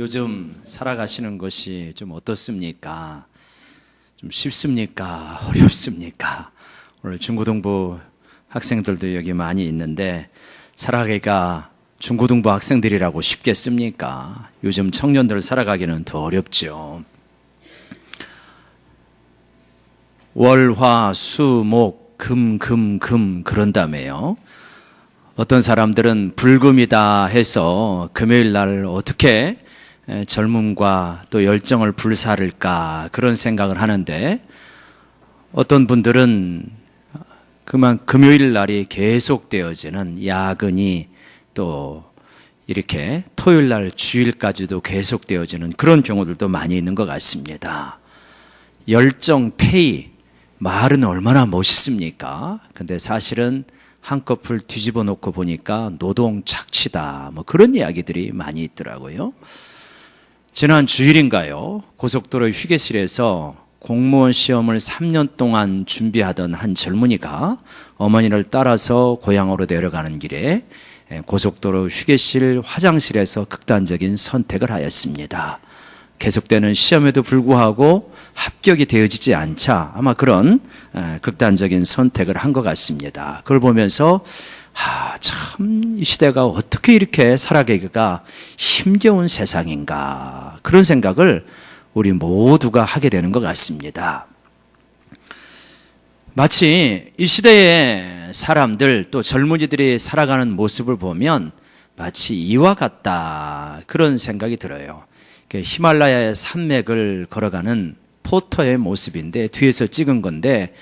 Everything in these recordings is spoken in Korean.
요즘 살아가시는 것이 좀 어떻습니까? 좀 쉽습니까? 어렵습니까? 오늘 중고등부 학생들도 여기 많이 있는데 살아가기가 중고등부 학생들이라고 쉽겠습니까? 요즘 청년들 살아가기는 더 어렵죠. 월, 화, 수, 목, 금 그런다며요. 어떤 사람들은 불금이다 해서 금요일 날 어떻게 젊음과 또 열정을 불사를까 그런 생각을 하는데, 어떤 분들은 그만 금요일 날이 계속되어지는 야근이 또 이렇게 토요일 날 주일까지도 계속되어지는 그런 경우들도 많이 있는 것 같습니다. 열정, 페이, 말은 얼마나 멋있습니까? 근데 사실은 한꺼풀 뒤집어 놓고 보니까 노동 착취다, 뭐 그런 이야기들이 많이 있더라고요. 지난 주일인가요? 고속도로 휴게실에서 공무원 시험을 3년 동안 준비하던 한 젊은이가 어머니를 따라서 고향으로 내려가는 길에 고속도로 휴게실 화장실에서 극단적인 선택을 하였습니다. 계속되는 시험에도 불구하고 합격이 되어지지 않자 아마 그런 극단적인 선택을 한 것 같습니다. 그걸 보면서 참 이 시대가 어떻게 이렇게 살아가기가 힘겨운 세상인가, 그런 생각을 우리 모두가 하게 되는 것 같습니다. 마치 이 시대의 사람들 또 젊은이들이 살아가는 모습을 보면 마치 이와 같다, 그런 생각이 들어요. 히말라야의 산맥을 걸어가는 포터의 모습인데 뒤에서 찍은 건데,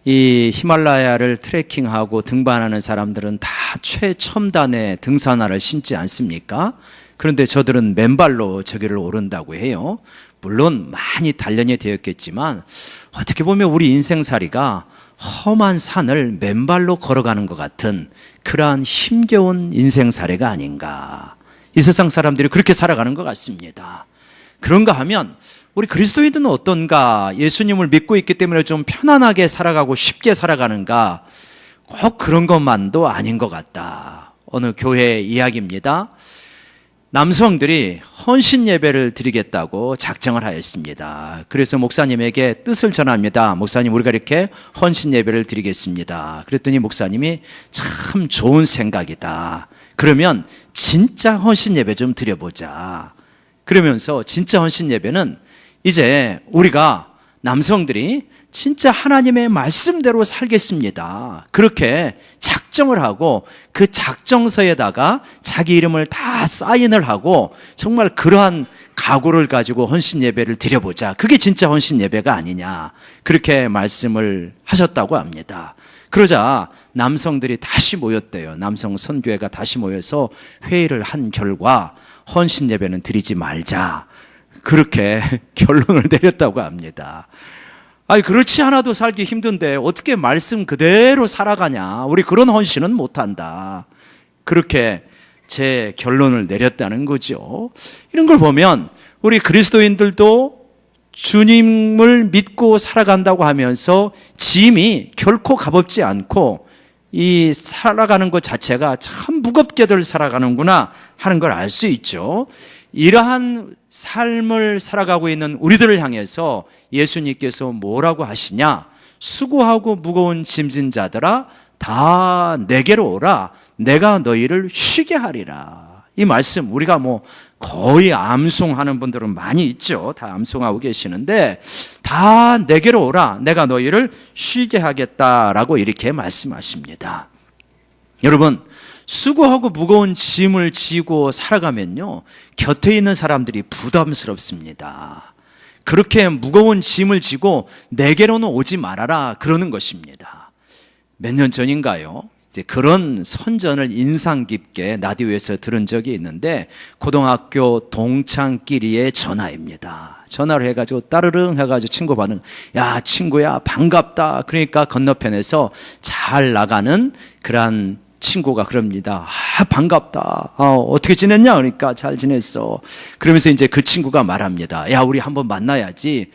이 히말라야를 트레킹하고 등반하는 사람들은 다 최첨단의 등산화를 신지 않습니까? 그런데 저들은 맨발로 저기를 오른다고 해요. 물론 많이 단련이 되었겠지만 어떻게 보면 우리 인생살이가 험한 산을 맨발로 걸어가는 것 같은 그러한 힘겨운 인생살이가 아닌가. 이 세상 사람들이 그렇게 살아가는 것 같습니다. 그런가 하면 우리 그리스도인들은 어떤가? 예수님을 믿고 있기 때문에 좀 편안하게 살아가고 쉽게 살아가는가? 꼭 그런 것만도 아닌 것 같다. 어느 교회 이야기입니다. 남성들이 헌신 예배를 드리겠다고 작정을 하였습니다. 그래서 목사님에게 뜻을 전합니다. 목사님, 우리가 이렇게 헌신 예배를 드리겠습니다. 그랬더니 목사님이 참 좋은 생각이다. 그러면 진짜 헌신 예배 좀 드려보자. 그러면서 진짜 헌신 예배는 이제 우리가 남성들이 진짜 하나님의 말씀대로 살겠습니다. 그렇게 작정을 하고 그 작정서에다가 자기 이름을 다 사인을 하고 정말 그러한 각오를 가지고 헌신 예배를 드려보자. 그게 진짜 헌신 예배가 아니냐, 그렇게 말씀을 하셨다고 합니다. 그러자 남성들이 다시 모였대요. 남성 선교회가 다시 모여서 회의를 한 결과 헌신 예배는 드리지 말자, 그렇게 결론을 내렸다고 합니다. 그렇지 않아도 살기 힘든데 어떻게 말씀 그대로 살아가냐, 우리 그런 헌신은 못한다, 그렇게 제 결론을 내렸다는 거죠. 이런 걸 보면 우리 그리스도인들도 주님을 믿고 살아간다고 하면서 짐이 결코 가볍지 않고 이 살아가는 것 자체가 참 무겁게들 살아가는구나 하는 걸 알 수 있죠. 이러한 삶을 살아가고 있는 우리들을 향해서 예수님께서 뭐라고 하시냐? 수고하고 무거운 짐진 자들아 다 내게로 오라, 내가 너희를 쉬게 하리라. 이 말씀 우리가 거의 암송하는 분들은 많이 있죠. 다 암송하고 계시는데, 다 내게로 오라, 내가 너희를 쉬게 하겠다라고 이렇게 말씀하십니다. 여러분, 수고하고 무거운 짐을 지고 살아가면요, 곁에 있는 사람들이 부담스럽습니다. 그렇게 무거운 짐을 지고 내게로는 오지 말아라, 그러는 것입니다. 몇 년 전인가요? 이제 그런 선전을 인상 깊게 라디오에서 들은 적이 있는데, 고등학교 동창끼리의 전화입니다. 전화를 해가지고 따르릉 해가지고 친구 반응, 야 친구야 반갑다. 그러니까 건너편에서 잘 나가는 그런 친구가 그럽니다. 반갑다. 어떻게 지냈냐? 그러니까 잘 지냈어. 그러면서 이제 그 친구가 말합니다. 야, 우리 한번 만나야지.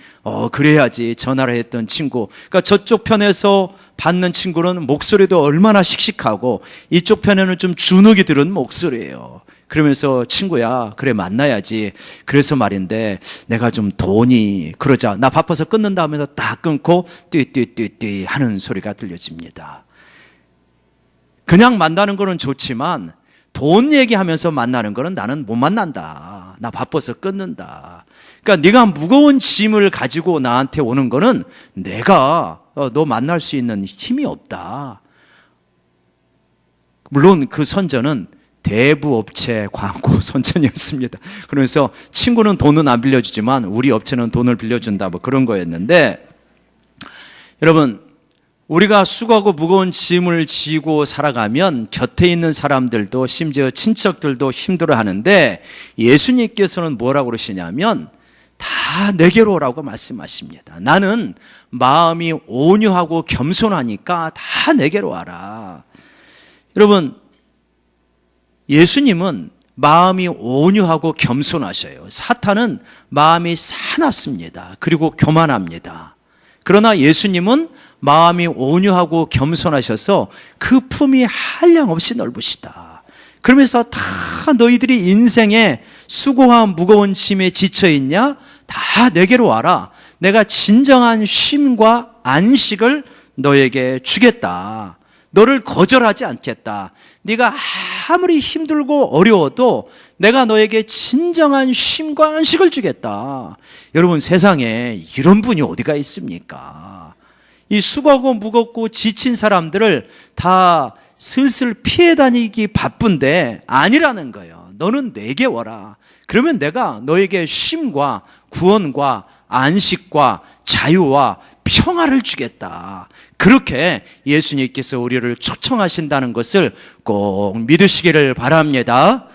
그래야지. 전화를 했던 친구. 그러니까 저쪽 편에서 받는 친구는 목소리도 얼마나 씩씩하고 이쪽 편에는 좀 주눅이 들은 목소리예요. 그러면서 친구야, 그래 만나야지. 그래서 말인데 내가 좀 돈이 그러자 나 바빠서 끊는다 하면서 딱 끊고 띠띠띠띠 하는 소리가 들려집니다. 그냥 만나는 거는 좋지만 돈 얘기하면서 만나는 거는 나는 못 만난다. 나 바빠서 끊는다. 그러니까 네가 무거운 짐을 가지고 나한테 오는 거는 내가 너 만날 수 있는 힘이 없다. 물론 그 선전은 대부업체 광고 선전이었습니다. 그래서 친구는 돈은 안 빌려주지만 우리 업체는 돈을 빌려준다, 뭐 그런 거였는데, 여러분, 우리가 수고하고 무거운 짐을 지고 살아가면 곁에 있는 사람들도 심지어 친척들도 힘들어하는데, 예수님께서는 뭐라고 그러시냐면 다 내게로 오라고 말씀하십니다. 나는 마음이 온유하고 겸손하니까 다 내게로 와라. 여러분, 예수님은 마음이 온유하고 겸손하셔요. 사탄은 마음이 사납습니다. 그리고 교만합니다. 그러나 예수님은 마음이 온유하고 겸손하셔서 그 품이 한량없이 넓으시다. 그러면서 다 너희들이 인생에 수고와 무거운 짐에 지쳐있냐? 다 내게로 와라. 내가 진정한 쉼과 안식을 너에게 주겠다. 너를 거절하지 않겠다. 네가 아무리 힘들고 어려워도 내가 너에게 진정한 쉼과 안식을 주겠다. 여러분, 세상에 이런 분이 어디가 있습니까? 이 수고하고 무겁고 지친 사람들을 다 슬슬 피해 다니기 바쁜데 아니라는 거예요. 너는 내게 와라. 그러면 내가 너에게 쉼과 구원과 안식과 자유와 평화를 주겠다. 그렇게 예수님께서 우리를 초청하신다는 것을 꼭 믿으시기를 바랍니다.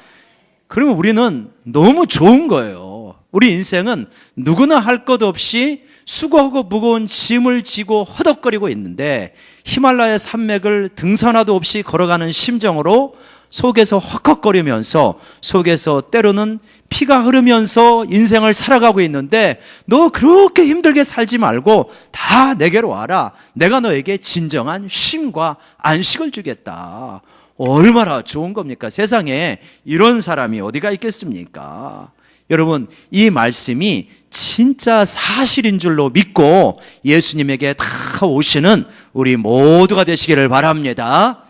그러면 우리는 너무 좋은 거예요. 우리 인생은 누구나 할 것 없이 수고하고 무거운 짐을 지고 허덕거리고 있는데, 히말라야 산맥을 등산화도 없이 걸어가는 심정으로 속에서 헉헉거리면서, 속에서 때로는 피가 흐르면서 인생을 살아가고 있는데, 너 그렇게 힘들게 살지 말고 다 내게로 와라. 내가 너에게 진정한 쉼과 안식을 주겠다. 얼마나 좋은 겁니까? 세상에 이런 사람이 어디가 있겠습니까? 여러분, 이 말씀이 진짜 사실인 줄로 믿고 예수님에게 다 오시는 우리 모두가 되시기를 바랍니다.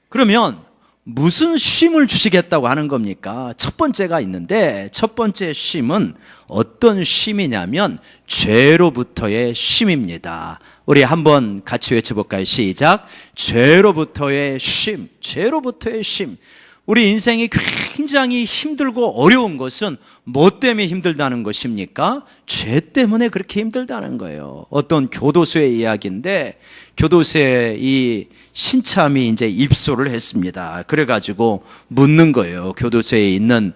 그러면 무슨 쉼을 주시겠다고 하는 겁니까? 첫 번째가 있는데, 첫 번째 쉼은 어떤 쉼이냐면 죄로부터의 쉼입니다. 우리 한번 같이 외쳐볼까요? 시작. 죄로부터의 쉼. 죄로부터의 쉼. 우리 인생이 굉장히 힘들고 어려운 것은 뭐 때문에 힘들다는 것입니까? 죄 때문에 그렇게 힘들다는 거예요. 어떤 교도소의 이야기인데, 교도소에 이 신참이 이제 입소를 했습니다. 그래가지고 묻는 거예요. 교도소에 있는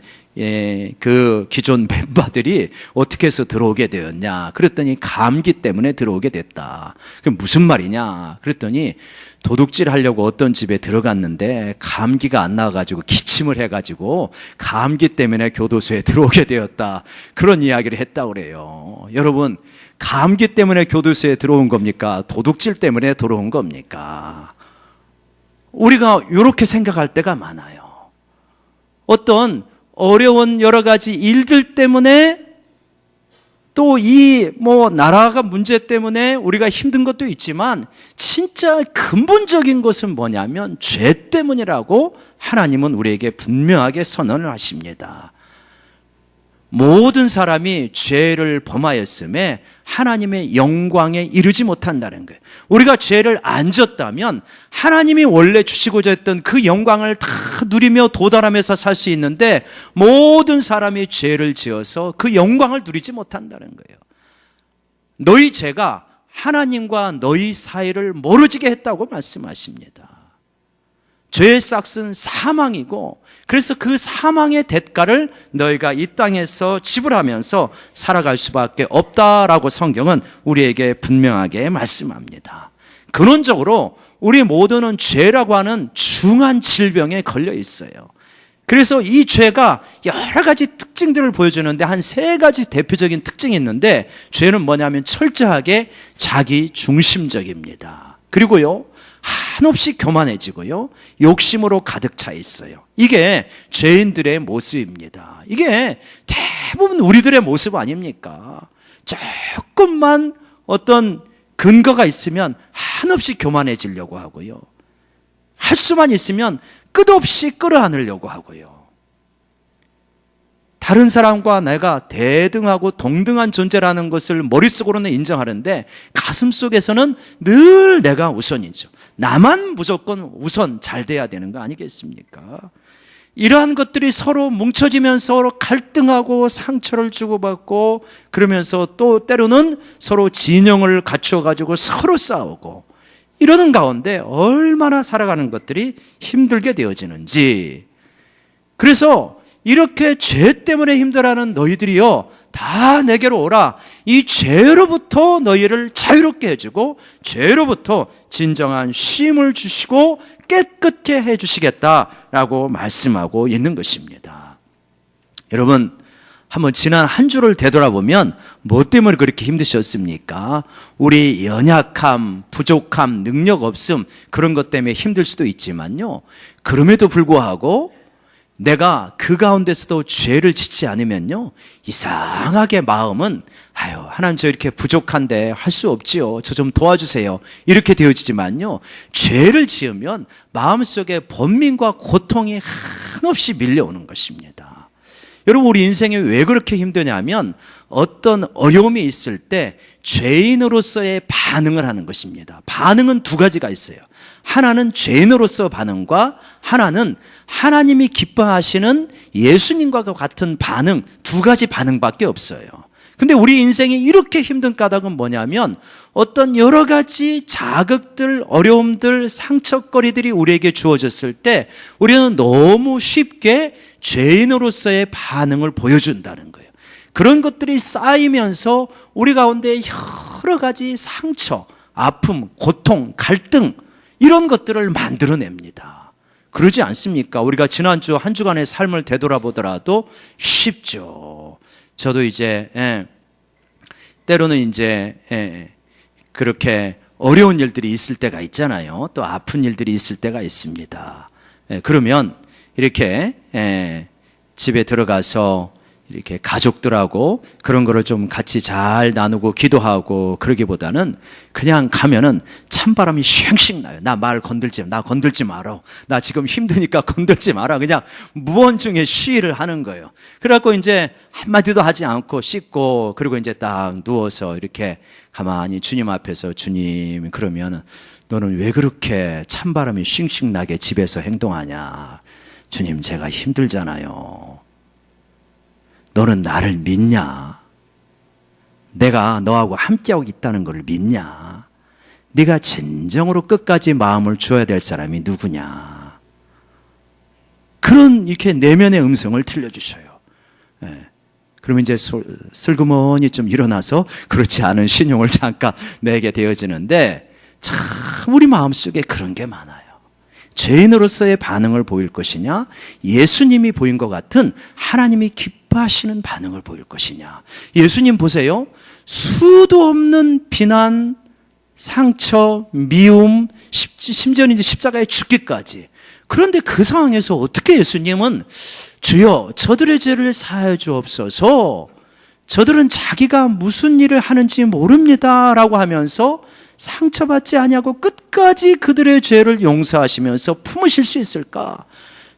그 기존 멤버들이 어떻게 해서 들어오게 되었냐. 그랬더니 감기 때문에 들어오게 됐다. 그게 무슨 말이냐. 그랬더니 도둑질 하려고 어떤 집에 들어갔는데 감기가 안 나와가지고 기침을 해가지고 감기 때문에 교도소에 들어오게 되었다. 그런 이야기를 했다고 그래요. 여러분, 감기 때문에 교도소에 들어온 겁니까? 도둑질 때문에 들어온 겁니까? 우리가 이렇게 생각할 때가 많아요. 어떤 어려운 여러 가지 일들 때문에, 또 이 나라가 문제 때문에 우리가 힘든 것도 있지만 진짜 근본적인 것은 뭐냐면 죄 때문이라고 하나님은 우리에게 분명하게 선언을 하십니다. 모든 사람이 죄를 범하였음에 하나님의 영광에 이르지 못한다는 거예요. 우리가 죄를 안 졌다면 하나님이 원래 주시고자 했던 그 영광을 다 누리며 도달하면서 살 수 있는데, 모든 사람이 죄를 지어서 그 영광을 누리지 못한다는 거예요. 너희 죄가 하나님과 너희 사이를 멀어지게 했다고 말씀하십니다. 죄의 싹은 사망이고, 그래서 그 사망의 대가를 너희가 이 땅에서 지불하면서 살아갈 수밖에 없다라고 성경은 우리에게 분명하게 말씀합니다. 근원적으로 우리 모두는 죄라고 하는 중한 질병에 걸려 있어요. 그래서 이 죄가 여러 가지 특징들을 보여주는데 한 세 가지 대표적인 특징이 있는데, 죄는 뭐냐면 철저하게 자기 중심적입니다. 그리고요, 한없이 교만해지고요, 욕심으로 가득 차 있어요. 이게 죄인들의 모습입니다. 이게 대부분 우리들의 모습 아닙니까? 조금만 어떤 근거가 있으면 한없이 교만해지려고 하고요, 할 수만 있으면 끝없이 끌어안으려고 하고요, 다른 사람과 내가 대등하고 동등한 존재라는 것을 머릿속으로는 인정하는데 가슴속에서는 늘 내가 우선이죠. 나만 무조건 우선 잘 돼야 되는 거 아니겠습니까? 이러한 것들이 서로 뭉쳐지면서 서로 갈등하고 상처를 주고받고, 그러면서 또 때로는 서로 진영을 갖추어가지고 서로 싸우고, 이러는 가운데 얼마나 살아가는 것들이 힘들게 되어지는지. 그래서 이렇게 죄 때문에 힘들어하는 너희들이요, 다 내게로 오라. 이 죄로부터 너희를 자유롭게 해주고 죄로부터 진정한 쉼을 주시고 깨끗게 해주시겠다라고 말씀하고 있는 것입니다. 여러분, 한번 지난 한 주를 되돌아보면 뭐 때문에 그렇게 힘드셨습니까? 우리 연약함, 부족함, 능력 없음, 그런 것 때문에 힘들 수도 있지만요, 그럼에도 불구하고 내가 그 가운데서도 죄를 짓지 않으면요, 이상하게 마음은 하나님 저 이렇게 부족한데 할 수 없지요, 저 좀 도와주세요, 이렇게 되어지지만요, 죄를 지으면 마음속에 번민과 고통이 한없이 밀려오는 것입니다. 여러분, 우리 인생이 왜 그렇게 힘드냐면 어떤 어려움이 있을 때 죄인으로서의 반응을 하는 것입니다. 반응은 두 가지가 있어요. 하나는 죄인으로서 반응과 하나는 하나님이 기뻐하시는 예수님과 같은 반응, 두 가지 반응밖에 없어요. 근데 우리 인생이 이렇게 힘든 까닭은 뭐냐면 어떤 여러 가지 자극들, 어려움들, 상처거리들이 우리에게 주어졌을 때 우리는 너무 쉽게 죄인으로서의 반응을 보여준다는 거예요. 그런 것들이 쌓이면서 우리 가운데 여러 가지 상처, 아픔, 고통, 갈등, 이런 것들을 만들어냅니다. 그러지 않습니까? 우리가 지난주 한 주간의 삶을 되돌아보더라도 쉽죠. 저도 이제 때로는 이제 그렇게 어려운 일들이 있을 때가 있잖아요. 또 아픈 일들이 있을 때가 있습니다. 그러면 이렇게 집에 들어가서 이렇게 가족들하고 그런 거를 좀 같이 잘 나누고 기도하고 그러기보다는 그냥 가면은 찬바람이 쉥쉥 나요. 나 건들지 마라. 나 지금 힘드니까 건들지 마라. 그냥 무언중에 시위를 하는 거예요. 그래갖고 이제 한마디도 하지 않고 씻고, 그리고 이제 딱 누워서 이렇게 가만히 주님 앞에서, 주님, 그러면은 너는 왜 그렇게 찬바람이 쉥쉥 나게 집에서 행동하냐? 주님, 제가 힘들잖아요. 너는 나를 믿냐? 내가 너하고 함께하고 있다는 걸 믿냐? 네가 진정으로 끝까지 마음을 주어야 될 사람이 누구냐? 그런 이렇게 내면의 음성을 들려주셔요. 그러면 이제 슬그머니 좀 일어나서 그렇지 않은 신용을 잠깐 내게 되어지는데, 참 우리 마음속에 그런 게 많아요. 죄인으로서의 반응을 보일 것이냐, 예수님이 보인 것 같은 하나님이 기뻐하시는 반응을 보일 것이냐. 예수님 보세요. 수도 없는 비난, 상처, 미움, 심지어는 이제 십자가에 죽기까지. 그런데 그 상황에서 어떻게 예수님은 주여 저들의 죄를 사하여 주옵소서, 저들은 자기가 무슨 일을 하는지 모릅니다 라고 하면서 상처받지 아니하고 끝까지 그들의 죄를 용서하시면서 품으실 수 있을까?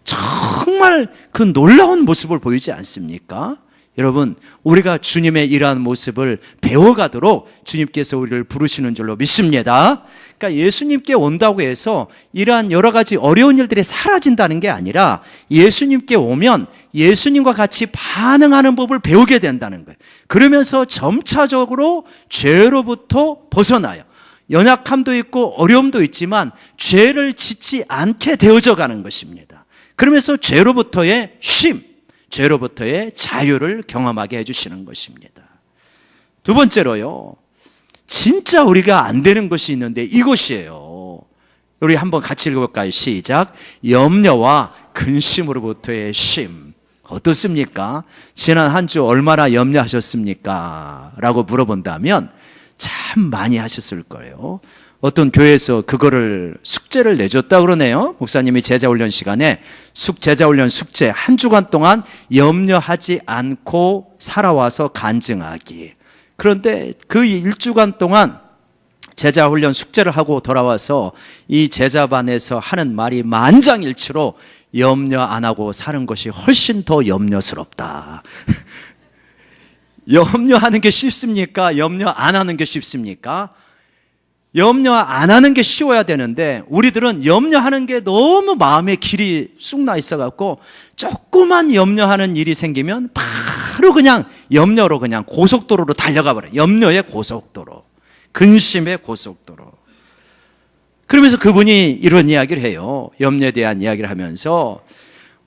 정말 그 놀라운 모습을 보이지 않습니까? 여러분, 우리가 주님의 이러한 모습을 배워가도록 주님께서 우리를 부르시는 줄로 믿습니다. 그러니까 예수님께 온다고 해서 이러한 여러 가지 어려운 일들이 사라진다는 게 아니라 예수님께 오면 예수님과 같이 반응하는 법을 배우게 된다는 거예요. 그러면서 점차적으로 죄로부터 벗어나요. 연약함도 있고 어려움도 있지만 죄를 짓지 않게 되어져 가는 것입니다. 그러면서 죄로부터의 쉼, 죄로부터의 자유를 경험하게 해주시는 것입니다. 두 번째로요, 진짜 우리가 안 되는 것이 있는데 이것이에요. 우리 한번 같이 읽어볼까요? 시작. 염려와 근심으로부터의 쉼. 어떻습니까? 지난 한 주 얼마나 염려하셨습니까? 라고 물어본다면 참 많이 하셨을 거예요. 어떤 교회에서 그거를 숙제를 내줬다 그러네요. 목사님이 제자훈련 시간에 제자훈련 숙제 한 주간 동안 염려하지 않고 살아와서 간증하기. 그런데 그 1주간 동안 제자훈련 숙제를 하고 돌아와서 이 제자반에서 하는 말이 만장일치로 염려 안 하고 사는 것이 훨씬 더 염려스럽다. 염려하는 게 쉽습니까? 염려 안 하는 게 쉽습니까? 염려 안 하는 게 쉬워야 되는데 우리들은 염려하는 게 너무 마음에 길이 쑥 나 있어갖고 조그만 염려하는 일이 생기면 바로 그냥 염려로 그냥 고속도로로 달려가 버려요. 염려의 고속도로, 근심의 고속도로. 그러면서 그분이 이런 이야기를 해요. 염려에 대한 이야기를 하면서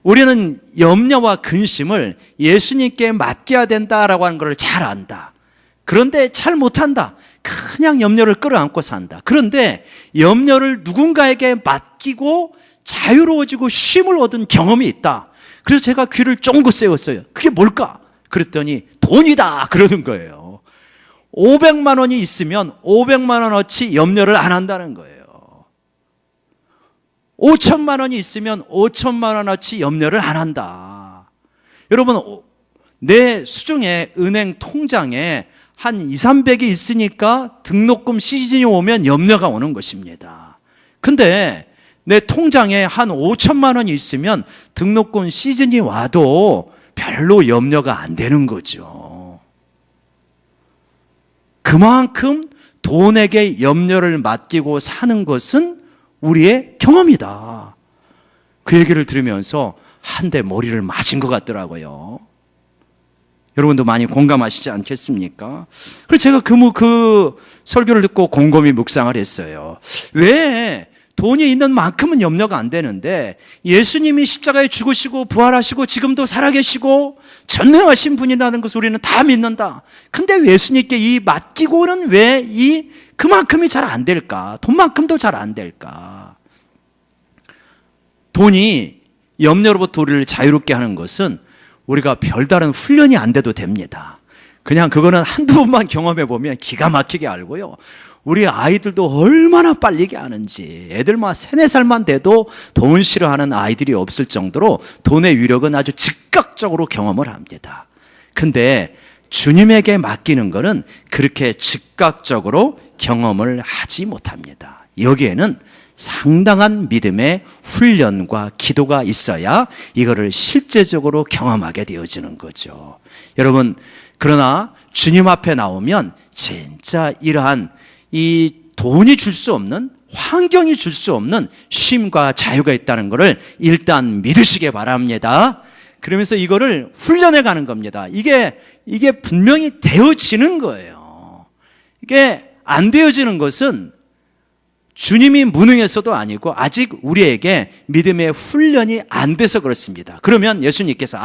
우리는 염려와 근심을 예수님께 맡겨야 된다라고 하는 걸 잘 안다. 그런데 잘 못한다. 그냥 염려를 끌어안고 산다. 그런데 염려를 누군가에게 맡기고 자유로워지고 쉼을 얻은 경험이 있다. 그래서 제가 귀를 쫑긋 세웠어요. 그게 뭘까? 그랬더니 돈이다 그러는 거예요. 500만 원이 있으면 500만 원어치 염려를 안 한다는 거예요. 5천만 원이 있으면 5천만 원어치 염려를 안 한다. 여러분, 내 수중에 은행 통장에 한 2, 300이 있으니까 등록금 시즌이 오면 염려가 오는 것입니다. 근데 내 통장에 한 5천만 원이 있으면 등록금 시즌이 와도 별로 염려가 안 되는 거죠. 그만큼 돈에게 염려를 맡기고 사는 것은 우리의 경험이다. 그 얘기를 들으면서 한 대 머리를 맞은 것 같더라고요. 여러분도 많이 공감하시지 않겠습니까? 그래서 제가 그 설교를 듣고 곰곰이 묵상을 했어요. 왜 돈이 있는 만큼은 염려가 안 되는데 예수님이 십자가에 죽으시고 부활하시고 지금도 살아계시고 전능하신 분이라는 것을 우리는 다 믿는다. 근데 예수님께 이 맡기고는 왜 그만큼이 잘 안 될까? 돈만큼도 잘 안 될까? 돈이 염려로부터 우리를 자유롭게 하는 것은 우리가 별다른 훈련이 안 돼도 됩니다. 그냥 그거는 한두 번만 경험해 보면 기가 막히게 알고요. 우리 아이들도 얼마나 빨리게 아는지, 애들만 3, 4살만 돼도 돈 싫어하는 아이들이 없을 정도로 돈의 위력은 아주 즉각적으로 경험을 합니다. 근데 주님에게 맡기는 것은 그렇게 즉각적으로 경험을 하지 못합니다. 여기에는 상당한 믿음의 훈련과 기도가 있어야 이거를 실제적으로 경험하게 되어지는 거죠. 여러분, 그러나 주님 앞에 나오면 진짜 이러한 이 돈이 줄 수 없는, 환경이 줄 수 없는 쉼과 자유가 있다는 것을 일단 믿으시기 바랍니다. 그러면서 이거를 훈련해 가는 겁니다. 이게 분명히 되어지는 거예요. 이게 안 되어지는 것은 주님이 무능해서도 아니고 아직 우리에게 믿음의 훈련이 안 돼서 그렇습니다. 그러면 예수님께서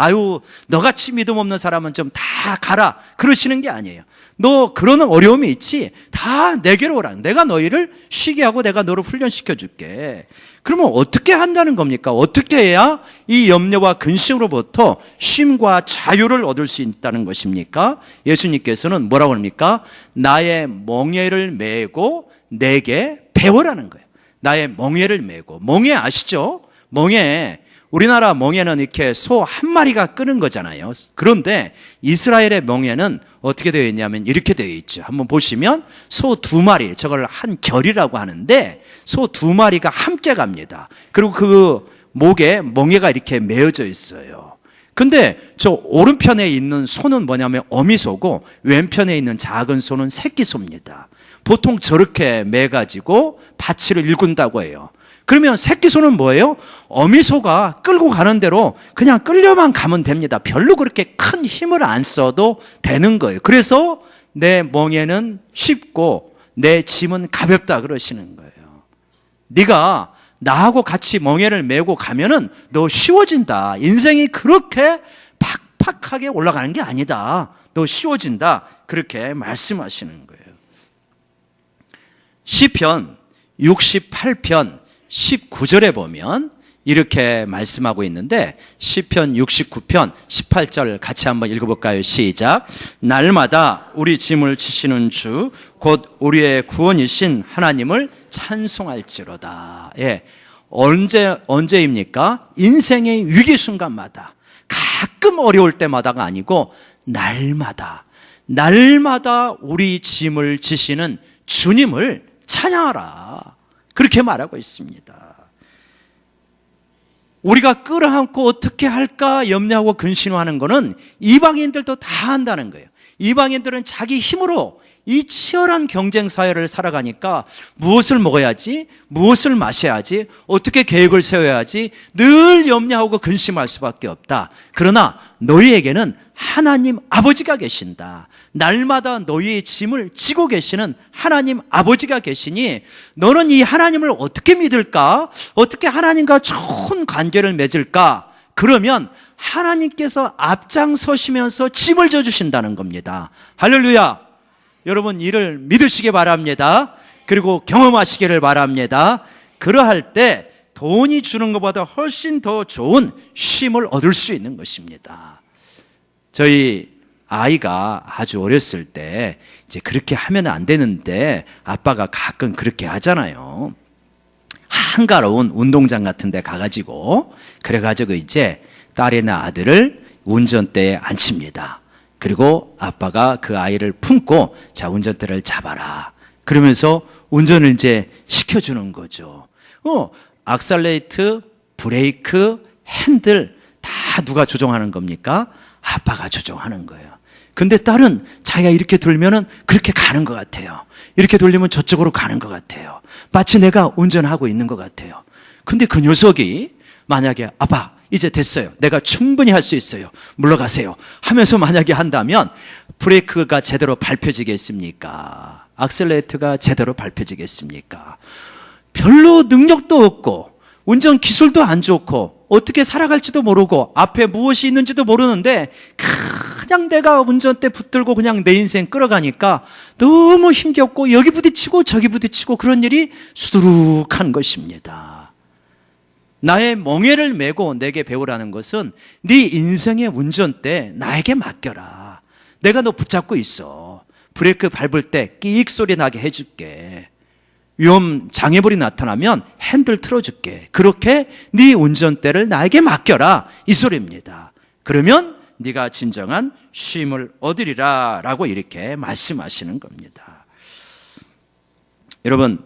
너같이 믿음 없는 사람은 좀 다 가라 그러시는 게 아니에요. 너 그런 어려움이 있지? 다 내게로 오라. 내가 너희를 쉬게 하고 내가 너를 훈련시켜 줄게. 그러면 어떻게 한다는 겁니까? 어떻게 해야 이 염려와 근심으로부터 쉼과 자유를 얻을 수 있다는 것입니까? 예수님께서는 뭐라고 합니까? 나의 멍에를 메고 내게 배워라는 거예요. 나의 멍에를 메고. 멍에 아시죠? 멍에, 우리나라 멍에는 이렇게 소 한 마리가 끄는 거잖아요. 그런데 이스라엘의 멍에는 어떻게 되어 있냐면 이렇게 되어 있죠. 한번 보시면 소 2마리, 저걸 한 결이라고 하는데 소 2마리가 함께 갑니다. 그리고 그 목에 멍에가 이렇게 메어져 있어요. 근데 저 오른편에 있는 소는 뭐냐면 어미소고 왼편에 있는 작은 소는 새끼소입니다. 보통 저렇게 매가지고 바치를 일군다고 해요. 그러면 새끼소는 뭐예요? 어미소가 끌고 가는 대로 그냥 끌려만 가면 됩니다. 별로 그렇게 큰 힘을 안 써도 되는 거예요. 그래서 내 멍에는 쉽고 내 짐은 가볍다 그러시는 거예요. 네가 나하고 같이 멍에를 메고 가면은 너 쉬워진다. 인생이 그렇게 팍팍하게 올라가는 게 아니다. 너 쉬워진다. 그렇게 말씀하시는 거예요. 시편 68편 19절에 보면 이렇게 말씀하고 있는데 시편 69편 18절 같이 한번 읽어볼까요? 시작. 날마다 우리 짐을 지시는 주 곧 우리의 구원이신 하나님을 찬송할지로다. 예. 언제입니까? 인생의 위기 순간마다, 가끔 어려울 때마다가 아니고 날마다 우리 짐을 지시는 주님을 찬양하라. 그렇게 말하고 있습니다. 우리가 끌어안고 어떻게 할까 염려하고 근심하는 것은 이방인들도 다 한다는 거예요. 이방인들은 자기 힘으로 이 치열한 경쟁 사회를 살아가니까 무엇을 먹어야지, 무엇을 마셔야지, 어떻게 계획을 세워야지 늘 염려하고 근심할 수밖에 없다. 그러나 너희에게는 하나님 아버지가 계신다. 날마다 너희의 짐을 지고 계시는 하나님 아버지가 계시니 너는 이 하나님을 어떻게 믿을까? 어떻게 하나님과 좋은 관계를 맺을까? 그러면 하나님께서 앞장서시면서 짐을 져주신다는 겁니다. 할렐루야. 여러분 이를 믿으시기 바랍니다. 그리고 경험하시기를 바랍니다. 그러할 때 돈이 주는 것보다 훨씬 더 좋은 쉼을 얻을 수 있는 것입니다. 저희 아이가 아주 어렸을 때 이제 그렇게 하면 안 되는데 아빠가 가끔 그렇게 하잖아요. 한가로운 운동장 같은 데 가가지고 그래가지고 이제 딸이나 아들을 운전대에 앉힙니다. 그리고 아빠가 그 아이를 품고 자 운전대를 잡아라 그러면서 운전을 이제 시켜주는 거죠. 악셀레이트, 브레이크, 핸들 다 누가 조종하는 겁니까? 아빠가 조종하는 거예요. 근데 딸은 자기가 이렇게 돌면은 그렇게 가는 것 같아요. 이렇게 돌리면 저쪽으로 가는 것 같아요. 마치 내가 운전하고 있는 것 같아요. 근데 그 녀석이 만약에 아빠 이제 됐어요. 내가 충분히 할 수 있어요. 물러가세요. 하면서 만약에 한다면 브레이크가 제대로 밟혀지겠습니까? 악셀레이트가 제대로 밟혀지겠습니까? 별로 능력도 없고 운전 기술도 안 좋고 어떻게 살아갈지도 모르고 앞에 무엇이 있는지도 모르는데 그냥 내가 운전대 붙들고 그냥 내 인생 끌어가니까 너무 힘겹고 여기 부딪히고 저기 부딪히고 그런 일이 수두룩한 것입니다. 나의 멍에를 메고 내게 배우라는 것은 네 인생의 운전대 나에게 맡겨라. 내가 너 붙잡고 있어. 브레이크 밟을 때 끼익 소리 나게 해줄게. 위험 장애물이 나타나면 핸들 틀어줄게. 그렇게 네 운전대를 나에게 맡겨라 이 소리입니다. 그러면 네가 진정한 쉼을 얻으리라 라고 이렇게 말씀하시는 겁니다. 여러분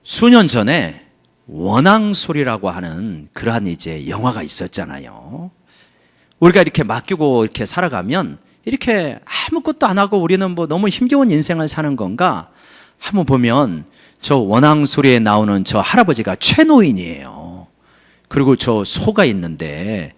수년 전에 원앙소리라고 하는 그러한 이제 영화가 있었잖아요. 우리가 이렇게 맡기고 이렇게 살아가면 이렇게 아무것도 안 하고 우리는 뭐 너무 힘겨운 인생을 사는 건가? 한번 보면 저 원앙소리에 나오는 저 할아버지가 최노인이에요. 그리고 저 소가 있는데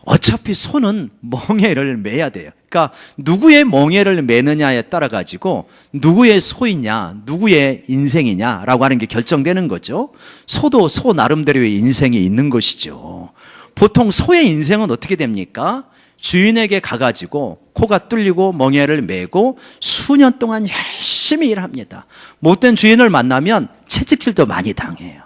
어차피 소는 멍에를 매야 돼요. 그러니까 누구의 멍에를 매느냐에 따라 가지고 누구의 소이냐, 누구의 인생이냐라고 하는 게 결정되는 거죠. 소도 소 나름대로의 인생이 있는 것이죠. 보통 소의 인생은 어떻게 됩니까? 주인에게 가가지고 코가 뚫리고 멍에를 메고 수년 동안 열심히 일합니다. 못된 주인을 만나면 채찍질도 많이 당해요.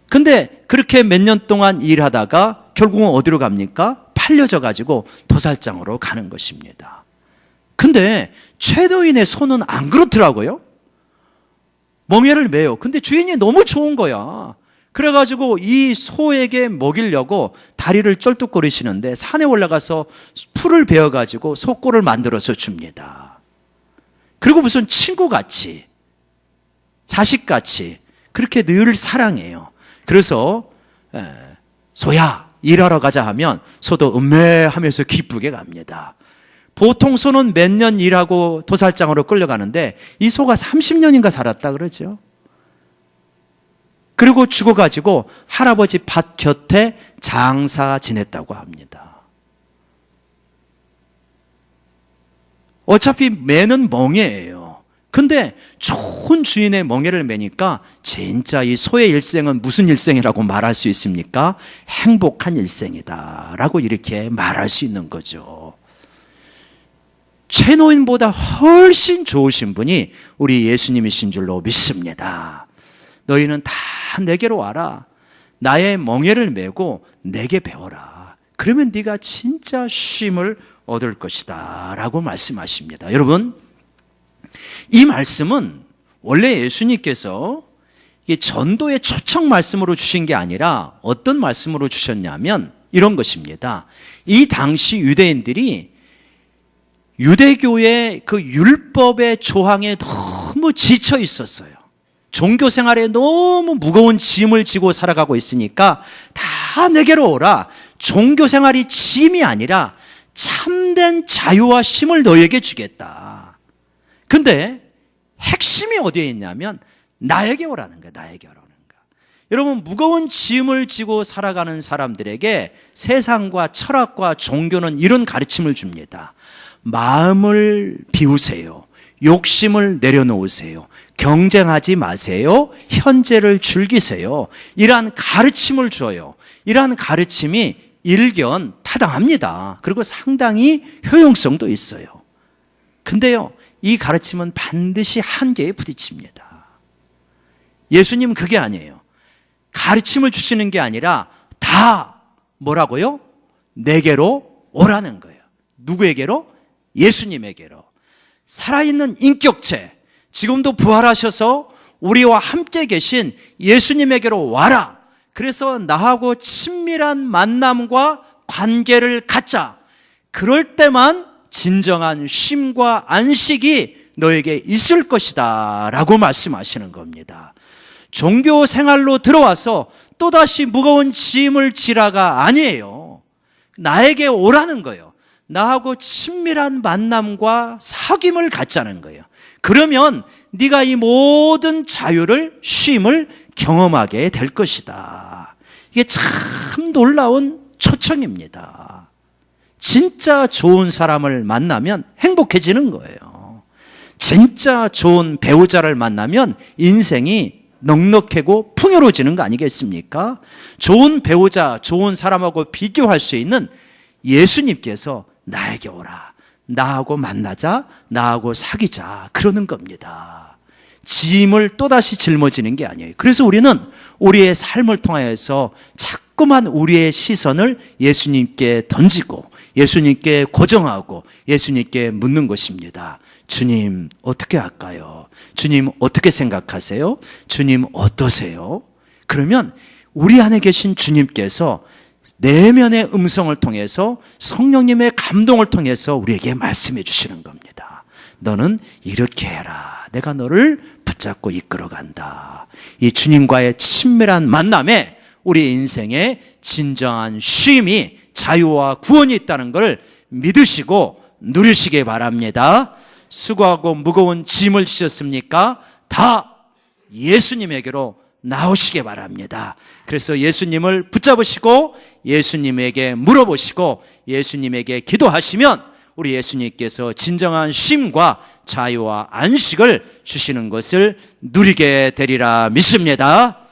근데 그렇게 몇 년 동안 일하다가 결국은 어디로 갑니까? 팔려져 가지고 도살장으로 가는 것입니다. 근데 최노인의 소는 안 그렇더라고요. 멍에를 매요. 근데 주인이 너무 좋은 거야. 그래가지고 이 소에게 먹이려고 다리를 쩔뚝거리시는데 산에 올라가서 풀을 베어가지고 소꼬를 만들어서 줍니다. 그리고 무슨 친구같이 자식같이 그렇게 늘 사랑해요. 그래서 소야 일하러 가자 하면 소도 음매하면서 기쁘게 갑니다. 보통 소는 몇 년 일하고 도살장으로 끌려가는데 이 소가 30년인가 살았다 그러죠. 그리고 죽어가지고 할아버지 밭 곁에 장사 지냈다고 합니다. 어차피 매는 멍에예요. 근데 좋은 주인의 멍에를 매니까 진짜 이 소의 일생은 무슨 일생이라고 말할 수 있습니까? 행복한 일생이다 라고 이렇게 말할 수 있는 거죠. 최노인보다 훨씬 좋으신 분이 우리 예수님이신 줄로 믿습니다. 너희는 다 내게로 와라. 나의 멍에를 메고 내게 배워라. 그러면 네가 진짜 쉼을 얻을 것이다 라고 말씀하십니다. 여러분, 이 말씀은 원래 예수님께서 이게 전도의 초청 말씀으로 주신 게 아니라 어떤 말씀으로 주셨냐면 이런 것입니다. 이 당시 유대인들이 유대교의 그 율법의 조항에 너무 지쳐 있었어요. 종교 생활에 너무 무거운 짐을 지고 살아가고 있으니까 다 내게로 오라. 종교 생활이 짐이 아니라 참된 자유와 쉼을 너에게 주겠다. 근데 핵심이 어디에 있냐면 나에게 오라는 거야. 나에게 오라는 거야. 여러분, 무거운 짐을 지고 살아가는 사람들에게 세상과 철학과 종교는 이런 가르침을 줍니다. 마음을 비우세요. 욕심을 내려놓으세요. 경쟁하지 마세요. 현재를 즐기세요. 이러한 가르침을 줘요. 이러한 가르침이 일견 타당합니다. 그리고 상당히 효용성도 있어요. 근데요, 이 가르침은 반드시 한계에 부딪힙니다. 예수님은 그게 아니에요. 가르침을 주시는 게 아니라 다 뭐라고요? 내게로 오라는 거예요. 누구에게로? 예수님에게로. 살아있는 인격체, 지금도 부활하셔서 우리와 함께 계신 예수님에게로 와라. 그래서 나하고 친밀한 만남과 관계를 갖자. 그럴 때만 진정한 쉼과 안식이 너에게 있을 것이다 라고 말씀하시는 겁니다. 종교 생활로 들어와서 또다시 무거운 짐을 지라가 아니에요. 나에게 오라는 거예요. 나하고 친밀한 만남과 사귐을 갖자는 거예요. 그러면 네가 이 모든 자유를, 쉼을 경험하게 될 것이다. 이게 참 놀라운 초청입니다. 진짜 좋은 사람을 만나면 행복해지는 거예요. 진짜 좋은 배우자를 만나면 인생이 넉넉하고 풍요로워지는 거 아니겠습니까? 좋은 배우자, 좋은 사람하고 비교할 수 있는 예수님께서 나에게 오라. 나하고 만나자, 나하고 사귀자. 그러는 겁니다. 짐을 또다시 짊어지는 게 아니에요. 그래서 우리는 우리의 삶을 통하여서 자꾸만 우리의 시선을 예수님께 던지고 예수님께 고정하고 예수님께 묻는 것입니다. 주님, 어떻게 할까요? 주님, 어떻게 생각하세요? 주님, 어떠세요? 그러면 우리 안에 계신 주님께서 내면의 음성을 통해서 성령님의 감동을 통해서 우리에게 말씀해 주시는 겁니다. 너는 이렇게 해라. 내가 너를 붙잡고 이끌어간다. 이 주님과의 친밀한 만남에 우리 인생에 진정한 쉼이, 자유와 구원이 있다는 걸 믿으시고 누리시기 바랍니다. 수고하고 무거운 짐을 지셨습니까? 다 예수님에게로 나오시기 바랍니다. 그래서 예수님을 붙잡으시고 예수님에게 물어보시고 예수님에게 기도하시면 우리 예수님께서 진정한 쉼과 자유와 안식을 주시는 것을 누리게 되리라 믿습니다.